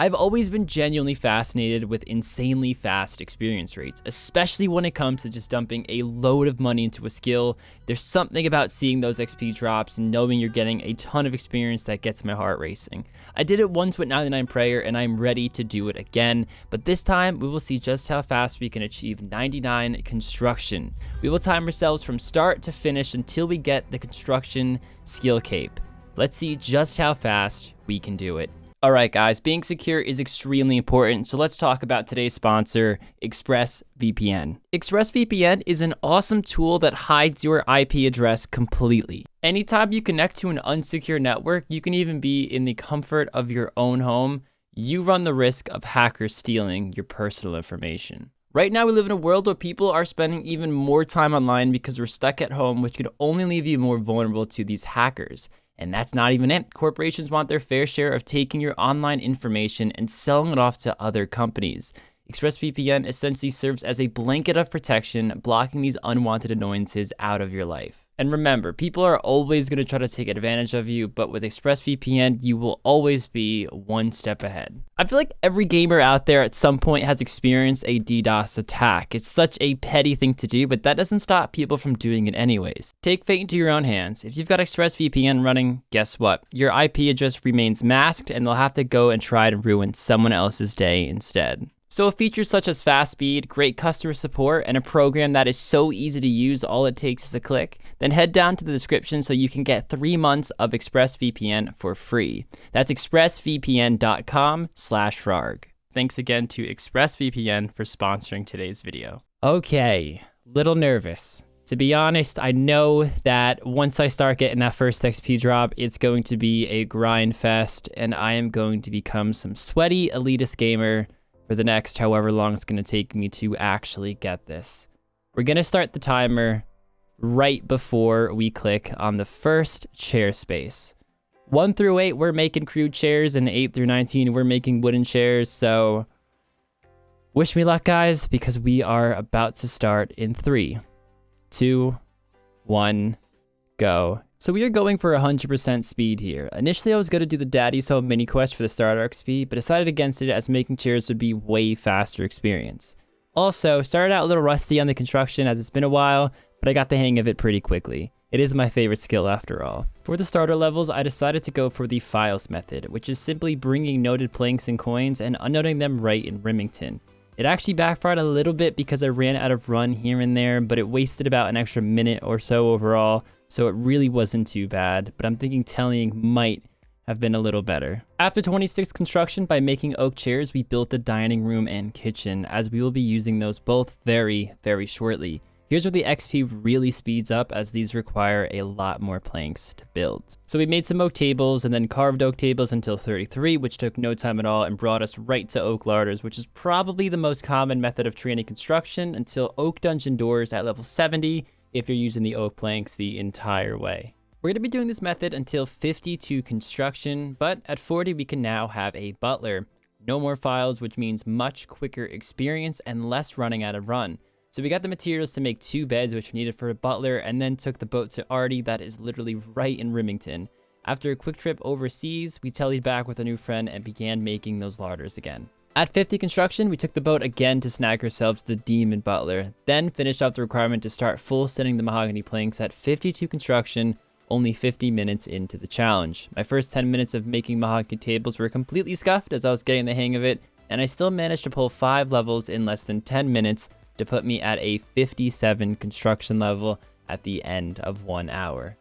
I've always been genuinely fascinated with insanely fast experience rates, especially when it comes to just dumping a load of money into a skill. There's something about seeing those XP drops and knowing you're getting a ton of experience that gets my heart racing. I did it once with 99 Prayer and I'm ready to do it again, but this time we will see just how fast we can achieve 99 construction. We will time ourselves from start to finish until we get the construction skill cape. Let's see just how fast we can do it. Alright guys, being secure is extremely important, so let's talk about today's sponsor, Expressvpn. Expressvpn is an awesome tool that hides your IP address completely. Anytime you connect to an unsecure network, you can even be in the comfort of your own home, you run the risk of hackers stealing your personal information. Right now we live in a world where people are spending even more time online because we're stuck at home, which could only leave you more vulnerable to these hackers. And that's not even it. Corporations want their fair share of taking your online information and selling it off to other companies. ExpressVPN essentially serves as a blanket of protection, blocking these unwanted annoyances out of your life. And remember, people are always going to try to take advantage of you, but with ExpressVPN, you will always be one step ahead. I feel like every gamer out there at some point has experienced a DDoS attack. It's such a petty thing to do, but that doesn't stop people from doing it anyways. Take fate into your own hands. If you've got ExpressVPN running, guess what? Your IP address remains masked, and they'll have to go and try to ruin someone else's day instead. So with features such as fast speed, great customer support, and a program that is so easy to use, all it takes is a click, then head down to the description so you can get 3 months of ExpressVPN for free. That's expressvpn.com/rarg. Thanks again to ExpressVPN for sponsoring today's video. Okay, little nervous. To be honest, I know that once I start getting that first XP drop, it's going to be a grind fest, and I am going to become some sweaty elitist gamer for the next however long it's going to take me to actually get this. We're going to start the timer right before we click on the first chair space. 1 through 8, we're making crude chairs, and 8 through 19, we're making wooden chairs, so wish me luck, guys, because we are about to start in 3, 2, 1, go. So we are going for 100% speed here. Initially, I was going to do the Daddy's Home mini quest for the starter XP, but decided against it as making chairs would be way faster experience. Also, started out a little rusty on the construction as it's been a while, but I got the hang of it pretty quickly. It is my favorite skill after all. For the starter levels, I decided to go for the files method, which is simply bringing noted planks and coins and unnoting them right in Remington. It actually backfired a little bit because I ran out of run here and there, but it wasted about an extra minute or so overall, so it really wasn't too bad, but I'm thinking tallying might have been a little better. After 26 construction, by making oak chairs, we built the dining room and kitchen, as we will be using those both very, very shortly. Here's where the XP really speeds up, as these require a lot more planks to build. So we made some oak tables and then carved oak tables until 33, which took no time at all and brought us right to oak larders, which is probably the most common method of training construction until oak dungeon doors at level 70, if you're using the oak planks the entire way. We're going to be doing this method until 52 construction, but at 40 we can now have a butler. No more files, which means much quicker experience and less running out of run. So we got the materials to make 2 beds, which we needed for a butler, and then took the boat to Artie, that is literally right in Remington. After a quick trip overseas, we tellied back with a new friend and began making those larders again. At 50 construction, we took the boat again to snag ourselves the Demon Butler, then finished off the requirement to start full setting the mahogany planks at 52 construction, only 50 minutes into the challenge. My first 10 minutes of making mahogany tables were completely scuffed as I was getting the hang of it, and I still managed to pull 5 levels in less than 10 minutes to put me at a 57 construction level at the end of 1 hour.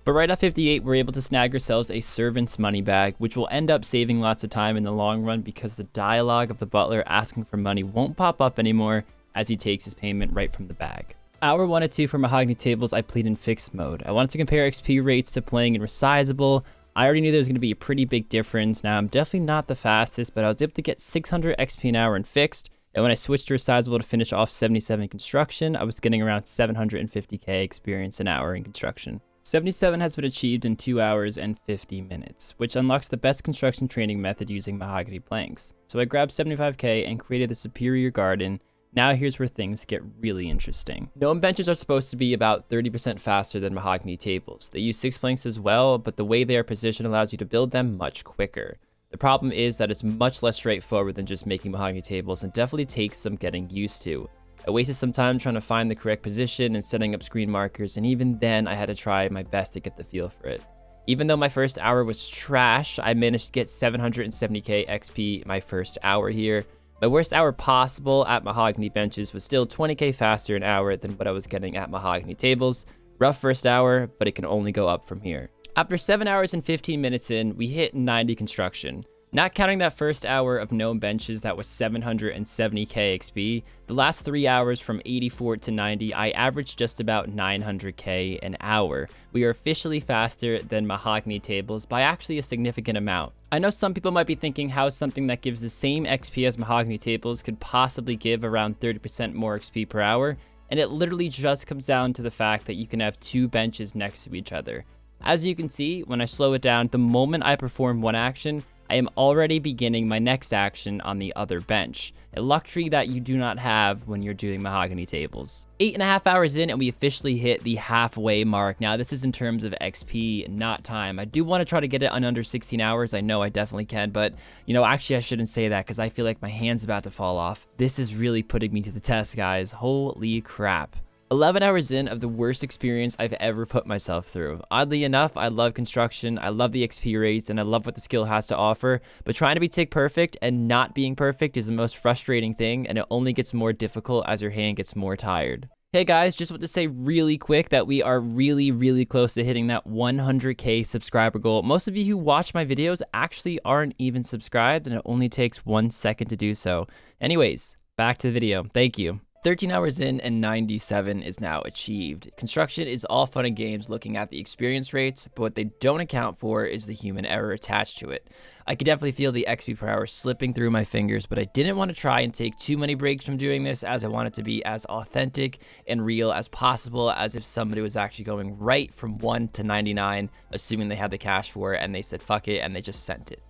But right at 58, we're able to snag ourselves a servant's money bag, which will end up saving lots of time in the long run because the dialogue of the butler asking for money won't pop up anymore as he takes his payment right from the bag. Hour 1 and 2 for mahogany tables, I played in fixed mode. I wanted to compare XP rates to playing in resizable. I already knew there was going to be a pretty big difference. Now, I'm definitely not the fastest, but I was able to get 600 XP an hour in fixed. And when I switched to resizable to finish off 77 construction, I was getting around 750k experience an hour in construction. 77 has been achieved in 2 hours and 50 minutes, which unlocks the best construction training method using mahogany planks. So I grabbed 75k and created the superior garden. Now here's where things get really interesting. Gnome benches are supposed to be about 30% faster than mahogany tables. They use 6 planks as well, but the way they are positioned allows you to build them much quicker. The problem is that it's much less straightforward than just making mahogany tables and definitely takes some getting used to. I wasted some time trying to find the correct position and setting up screen markers, and even then I had to try my best to get the feel for it. Even though my first hour was trash, I managed to get 770k XP my first hour here. My worst hour possible at mahogany benches was still 20k faster an hour than what I was getting at mahogany tables. Rough first hour, but it can only go up from here. After 7 hours and 15 minutes in, we hit 90 construction. Not counting that first hour of gnome benches that was 770k XP, the last 3 hours from 84 to 90, I averaged just about 900k an hour. We are officially faster than mahogany tables by actually a significant amount. I know some people might be thinking how something that gives the same XP as mahogany tables could possibly give around 30% more XP per hour, and it literally just comes down to the fact that you can have 2 benches next to each other. As you can see, when I slow it down, the moment I perform one action, I am already beginning my next action on the other bench, a luxury that you do not have when you're doing mahogany tables. 8.5 hours in and we officially hit the halfway mark. Now this is in terms of XP, not time. I do want to try to get it in under 16 hours. I know I definitely can, but you know, actually I shouldn't say that because I feel like my hand's about to fall off. This is really putting me to the test, guys. Holy crap. 11 hours in of the worst experience I've ever put myself through. Oddly enough, I love construction, I love the XP rates, and I love what the skill has to offer, but trying to be tick perfect and not being perfect is the most frustrating thing, and it only gets more difficult as your hand gets more tired. Hey guys, just want to say really quick that we are really close to hitting that 100k subscriber goal. Most of you who watch my videos actually aren't even subscribed, and it only takes 1 second to do so. Anyways, back to the video. Thank you. 13 hours in and 97 is now achieved. Construction is all fun and games looking at the experience rates, but what they don't account for is the human error attached to it. I could definitely feel the XP per hour slipping through my fingers, but I didn't want to try and take too many breaks from doing this, as I want it to be as authentic and real as possible, as if somebody was actually going right from 1 to 99, assuming they had the cash for it and they said fuck it and they just sent it.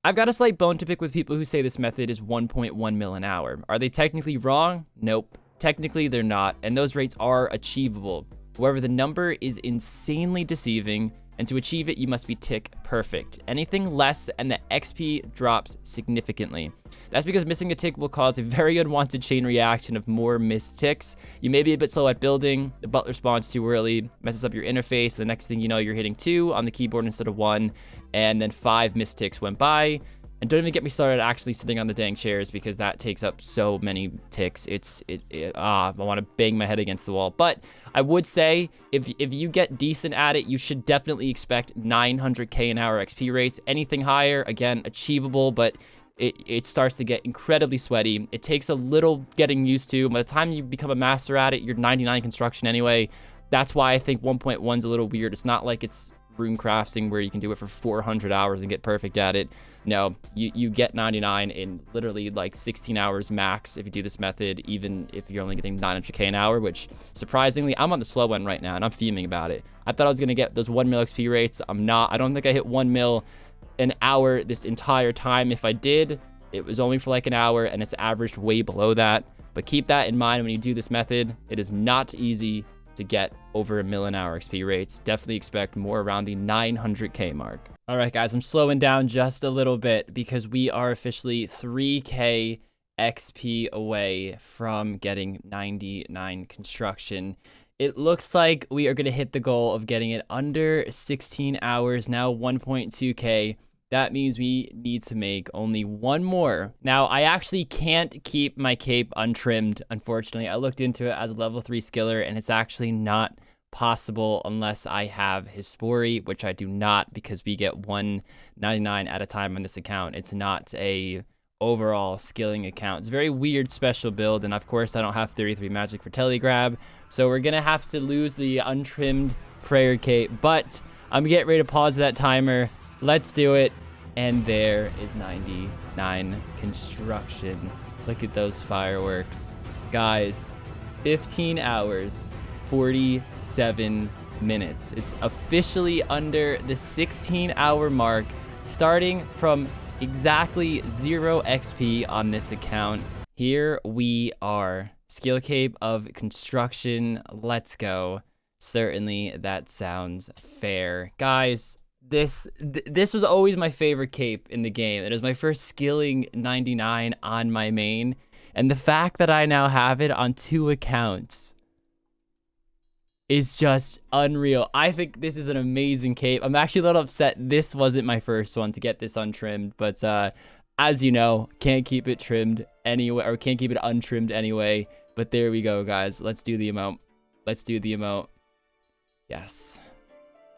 I've got a slight bone to pick with people who say this method is 1.1 mil an hour. Are they technically wrong? Nope. Technically, they're not, and those rates are achievable. However, the number is insanely deceiving, and to achieve it, you must be tick perfect. Anything less, and the XP drops significantly. That's because missing a tick will cause a very unwanted chain reaction of more missed ticks. You may be a bit slow at building, the butler spawns too early, messes up your interface, the next thing you know, you're hitting 2 on the keyboard instead of 1, and then 5 missed ticks went by. And don't even get me started actually sitting on the dang chairs, because that takes up so many ticks. I want to bang my head against the wall. But I would say if you get decent at it, you should definitely expect 900k an hour XP rates. Anything higher, again, achievable, but it starts to get incredibly sweaty. It takes a little getting used to. By the time you become a master at it, you're 99 construction anyway. That's why I think 1.1 is a little weird. It's not like it's rune crafting where you can do it for 400 hours and get perfect at it. No, you get 99 in literally like 16 hours max if you do this method, even if you're only getting 900k an hour, which surprisingly, I'm on the slow end right now and I'm fuming about it. I thought I was going to get those 1 mil XP rates. I'm not. I don't think I hit 1 mil an hour this entire time. If I did, it was only for like an hour and it's averaged way below that. But keep that in mind when you do this method. It is not easy to get over 1 mil an hour XP rates. Definitely expect more around the 900k mark. All right, guys, I'm slowing down just a little bit because we are officially 3k XP away from getting 99 construction. It looks like we are going to hit the goal of getting it under 16 hours, now 1.2k. That means we need to make only one more. Now, I actually can't keep my cape untrimmed, unfortunately. I looked into it as a level 3 skiller, and it's actually not possible unless I have Hispori, which I do not, because we get 199 at a time on this account. It's not a overall skilling account. It's a very weird special build, and of course I don't have 33 magic for telegrab, so we're gonna have to lose the untrimmed prayer cape, but I'm getting ready to pause that timer. Let's do it. And there is 99 construction. Look at those fireworks, guys. 15 hours 47 minutes. It's officially under the 16-hour mark, starting from exactly 0 XP on this account. Here we are. Skill cape of construction. Let's go. Certainly that sounds fair. Guys, This was always my favorite cape in the game. It was my first skilling 99 on my main. And the fact that I now have it on 2 accounts is just unreal. I think this is an amazing cape. I'm actually a little upset this wasn't my first one to get this untrimmed. But as you know, can't keep it trimmed anyway, or can't keep it untrimmed anyway. But there we go, guys. Let's do the emote. Let's do the emote. Yes.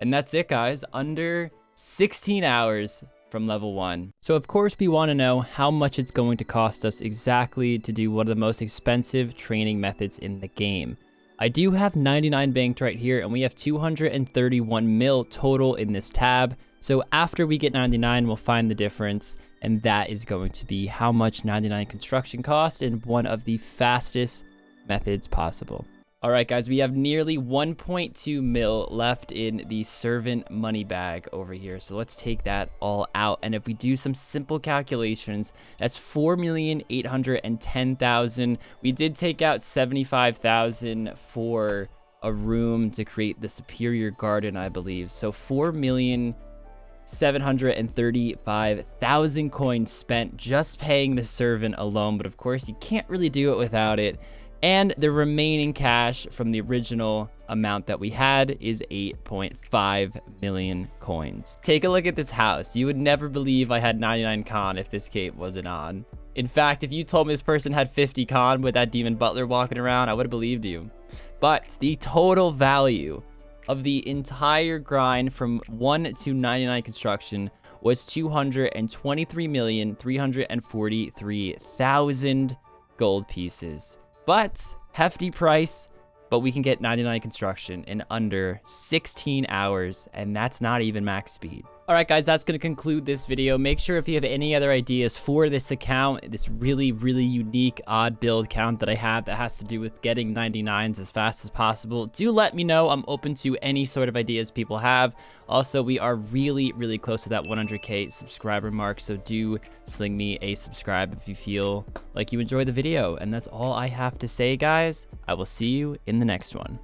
And that's it, guys. Under 16 hours from level 1. So of course we want to know how much it's going to cost us exactly to do one of the most expensive training methods in the game. I do have 99 banked right here, and we have 231 mil total in this tab. So after we get 99, we'll find the difference, and that is going to be how much 99 construction costs in one of the fastest methods possible. All right, guys, we have nearly 1.2 mil left in the servant money bag over here. So let's take that all out. And if we do some simple calculations, that's 4,810,000. We did take out 75,000 for a room to create the superior garden, I believe. So 4,735,000 coins spent just paying the servant alone. But of course, you can't really do it without it. And the remaining cash from the original amount that we had is 8.5 million coins. Take a look at this house. You would never believe I had 99 con if this cape wasn't on. In fact, if you told me this person had 50 con with that demon butler walking around, I would have believed you. But the total value of the entire grind from 1 to 99 construction was 223,343,000 gold pieces. But hefty price, but we can get 99 construction in under 16 hours, and that's not even max speed. All right, guys, that's going to conclude this video. Make sure if you have any other ideas for this account, this really, really unique odd build count that I have that has to do with getting 99s as fast as possible, do let me know. I'm open to any sort of ideas people have. Also, we are really, really close to that 100K subscriber mark, so do sling me a subscribe if you feel like you enjoyed the video. And that's all I have to say, guys. I will see you in the next one.